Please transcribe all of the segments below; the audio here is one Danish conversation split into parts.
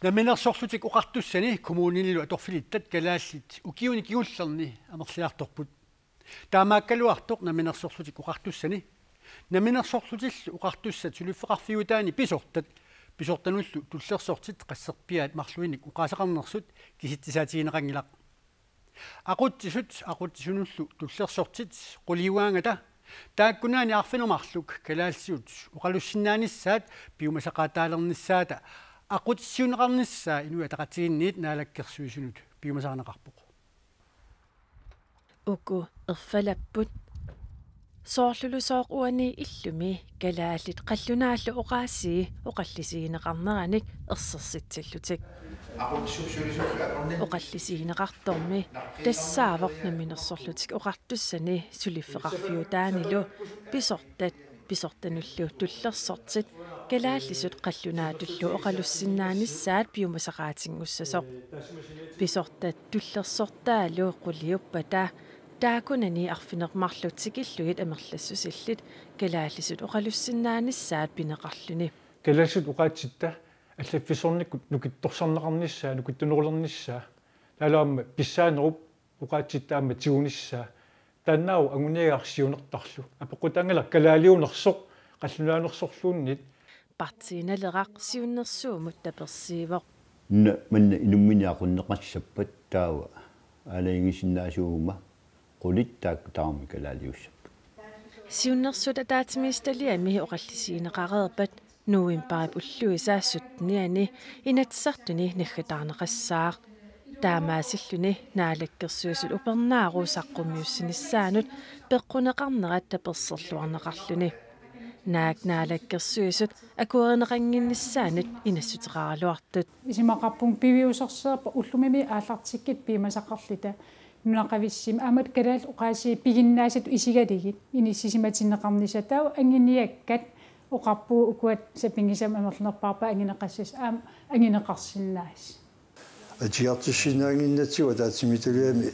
наминерсорлутик оқартуссани коммуунилу аторфилиттат калааллит укиуни киуллерни амерлиарторпут таамааккалуартоқ наминерсорлутик оқартуссани наминерсорлутиллу оқартуссат сулиффеқарфиутаани писортануллу туллерсортит qassерпиаат марлуиник уқаасақарнерсут киситтисаатигинеқангилақ aquttisunullu tullersortit quliuaangata taakkunaani arfinermarluk kalaalsiut uqalussinaanissaat piumasaqaataalernissaata aqutissiuneqarnissaa inua taqatiginniit naalakkersuisunut piumasaqaneqarpoq uku erfalapput soorlulusooq uani illumi kalaallit qallunaallu oqaasii oqallisiineqarneranik ersersitillutik oqallisiineqartormi tassaavornaminersorlutik oqartussani sulifeqarfiutaanilu pisortanullu tullersortit kalaallisut qallunaatullu oqalussinaannissaat piumasaqaatinngussasoq pisortat tullersortaalu quliuppata taakunani arfinermarlutikilluit amerlassusillit kalaallisut oqalussinaannissaat pineqarluni kalaallisut uqaatsitta аллаффисорниккут нукитторсарнеқарнissaа нукиттунерулернissaа таалаама писсаанеруп уқаатситтаама тигуниссаа тааннаау агуниагарсиунертарлу апеқутангала калаалиунерсоқ қаллунаанерсорлууннит партииналерақ сиуннерсуумут таперсиивоқ манна инумминиақуннеқассаппат таава алаингисиннаасуума qulittak taami kalaaliussappu сиуннерсута таатимисталиами оқаллисиинеқареерпат нуимпарап уллуисаассуттниани инатсартуни наггатаарнеқассаақ таамаасиллуни наалаккерсуисут упернаарусаққумиуссиниссаанут пеққунеқарнерат таперсерлуарнеқарлуни наак наалаккерсуисут акуеринеқангиннссаанут инассутеқаралуартут исимақарпун пивиусерсеерпа уллумими ааллартиккит пимасаққарлита нунақависсим амат калаал уқааси пигиннаасат исигалигит иниссисиматиннеқарнисатау ангиниаккат oqarpu ukuat sapingisam amerlerparpa angineqassas aam angineqarsinnaas atiartissinaanginnatsiwa taatsimituliami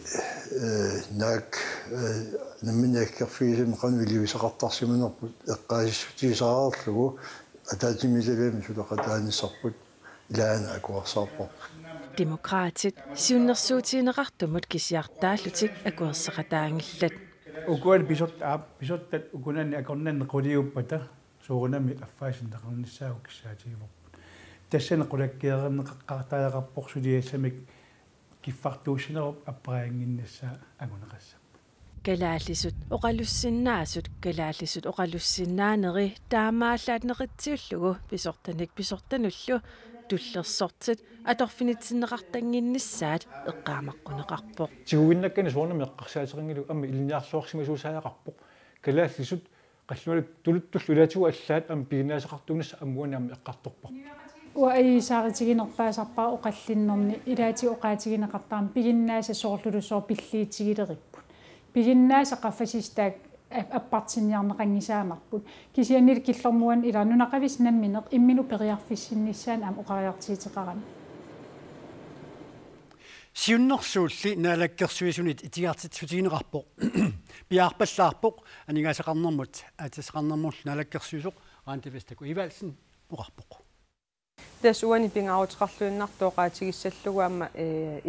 naak namminakkerfiisam qanuiliusaqartarsimanerput eqqaasissutiisaqarlugu ataatsimituliami sulaqataanissarput ilaana akuarsaarpor demokraatit siunnersuutiineqartumut kisiartaallutik akuerseqataangillat ukuan pisottat ukunanni akornanne quliuppata суурнами аффаасиннеқарнissaаву киссаатигиварпут тассана қулаккиернеқартааяқарпорсулиассамик киффартуусинеруп аппариангиннассаа агунеқассаппу калааллисут оқалуссиннаасут калааллисут оқалуссиннаанери таамааллаатнеқитсиуллугу писортануллу туллерсортит аторфинитсиннеқартангиннссаат эққаамаққунеқарпоқ тигуиннаккани суурнами эққарсаатерингилу амми илниарсуарсимасуусааяқарпоқ калааллисут qallualut tuluttullu ilaatugu allaat am piinaasaqartuunassa ammuanaammi eqqartorpoq уаи сааритигинерпаасарпаа оқаллиннерни илаати оқаатигинеқартаам пигиннааса соорлулусоо пиллиитигилериппут пигиннааса қаффасистаак аппартинниарнеқангисаамарпут кисианнил киллэрмуан илаанунақавис намминеқ иммину периарфиссиннissaан аам оқариартиитеқарами сиуннерсуулли наалаккерсуисунит итигаартитсутигинеқарпоқ пиаарпаллаарпоқ анигаасақарнэрмут аатасақарнэрмуллу наалаккерсуисоқ аантивестаку иваалсин уқарпоқ тасуани пингаавутеқарлуиннартооқаатигиссаллугаама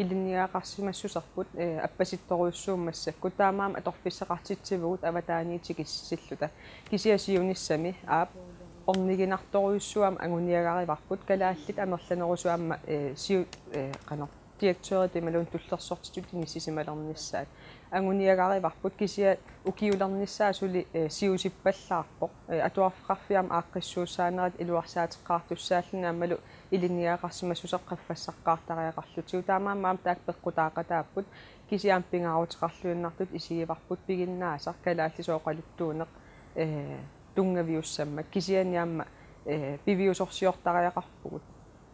илинниаақарсимассусарпут аппаситторуйуссууммассакку таамаама аторфиссақартитсивгут аватааниитикиссиллута кисиасиуниссами аап орнигинарторуйуссуама агуниагариварпут калааллит амерланерусуама сиу қанер direktøret det mellem tullersortstudien sissimalernissaat anguniagaarivarput kisia ukiulernissaa suli siusippallaarpoq atuarfqarfiam aaqqissuussaanerat iluarsaateqqaartussaallinaammalu iliniaqarsimassuseqqaffassaqqaartariaqarlutiu taamaammaam taak peqqutaaqataaput kisiaam pingaruteqarluinnartut isigivarput piginnaasar kalaallisooqaluttuuneq tungaviussammak kisianiamma piviusorsiortariaqarpugut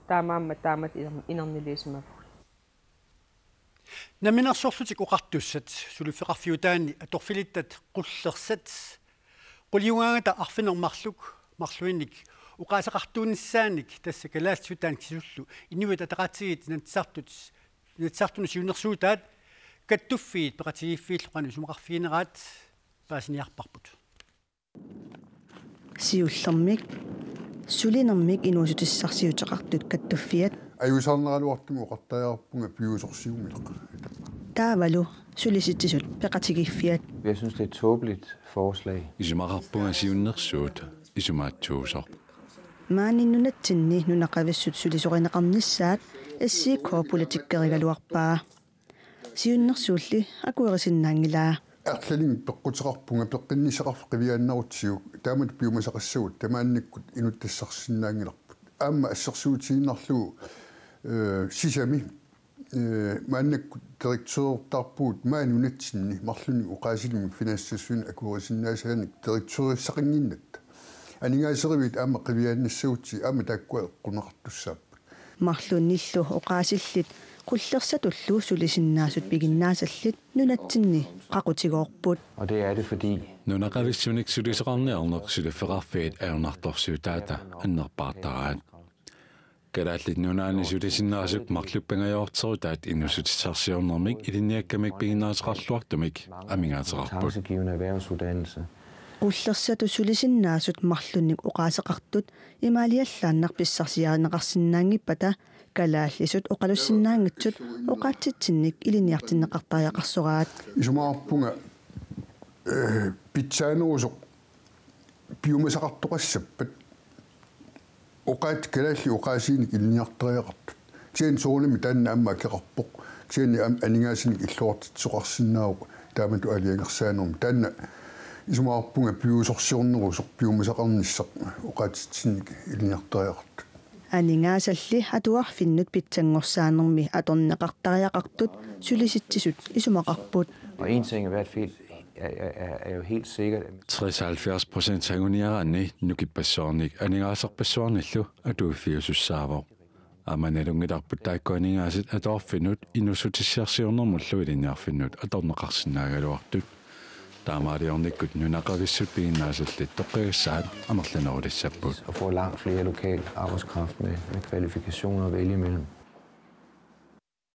taamaamma taamat inernilismavu наминерсорлутик оқартуссат сулиффеқарфиутаани аторфилиттат қуллерсат қулиугаангата арфинермарлук марлуинник уқаасақартуунissaанник тасса калаалсутаан кисуллу инуит атақатигит натсартуну сиунерсуутаат каттуффиит пеқатигиффииллоқану Sulinermik inuusutissarsiutaqartut kattuffiat. Ajusarneraluartumu oqartajaarpunga piusorsiumilaq. Taavalu sulisittisut peqatigiffiat. Jeg synes, det er et tåbeligt forslag. Isumaqarpunga siunnersuut isumaattuusor. Maaninunatsinni nunaqavissut sulisoqineqarnissaat assii politikerigaluarpaa. Siunnersuulli akuerisinnaangilaa. Арлалин пеққутеқарпунга пеққиннисеқарф қивиааннаруtsiu таамат пиумасақассагут тамаанниккут инуттассарсиннаангиларпут аама ассерсуутииннарлугу сисами мааннаккут директуертарпуут маанунатсинни марлуни уқаасилими финанссассуин акуерисиннаасааник директуриссақингиннат анингаасеривит аама қивиааннассагутси аама тааккуа эққунеқартуссааппут марлунниллу уқаасиллит qullersatullu sulisinnaasut piginnaasаллит nunatsinni qaqutigoorput. Og det er det fordi nunaqavissunik suliseqarniarneq suliffeqarfiit aunartorsiutaata annerpaartaraat kalaallit nunaani sulisinnaasuk marluppangajorterutaat innusutissarsiornermik ilinniakkamik piginnaasaqarluartumik amingaateqarput erhvervsuddannelse. Qullersatu sulisinnaasut marlunnik uqaaseqartut imaaliallaannar pissarsiaaneqarsinnaangippata kalaallisut oqalussinnaangitsut oqaatsitsinnik iliniartinneqartariaqarsoraat isumaarpunga pitsaanerusoq piumasaqartoqassappat oqaat kalaalli oqaasiinik iliniartariaqartut tien soonimi taanna amma keqarpoq tienni aningaasinik illuartitsoqarsinnaaruq taamatu aliangersaanermi taanna isumaarpunga piusorsiornerusoq piumasaqarnissaq oqaatsitsinnik iliniartariaqartut Aningasalli atuarfinnut pitsangorsaannermi atorneqartariaqartut sulisitsisut isumaqarput. Og en ting er i hvert fald er jo helt sikkert 73% sanguniaraanni nukipassoornik aningaasarpassoornillu atuuffiusussaavor аманелунгиларпут тааккуанингаасит аторфинут инусутиссиарсиорнэрмуллу илинниарфиннут аторнеқарсинаагалуартут таамаалиорниккут нунақависсут пигиннаасаллит тоққигассаат амерланерулиссаппут og få langt flere lokal arbejdskraft med kvalifikationer at vælge imellem.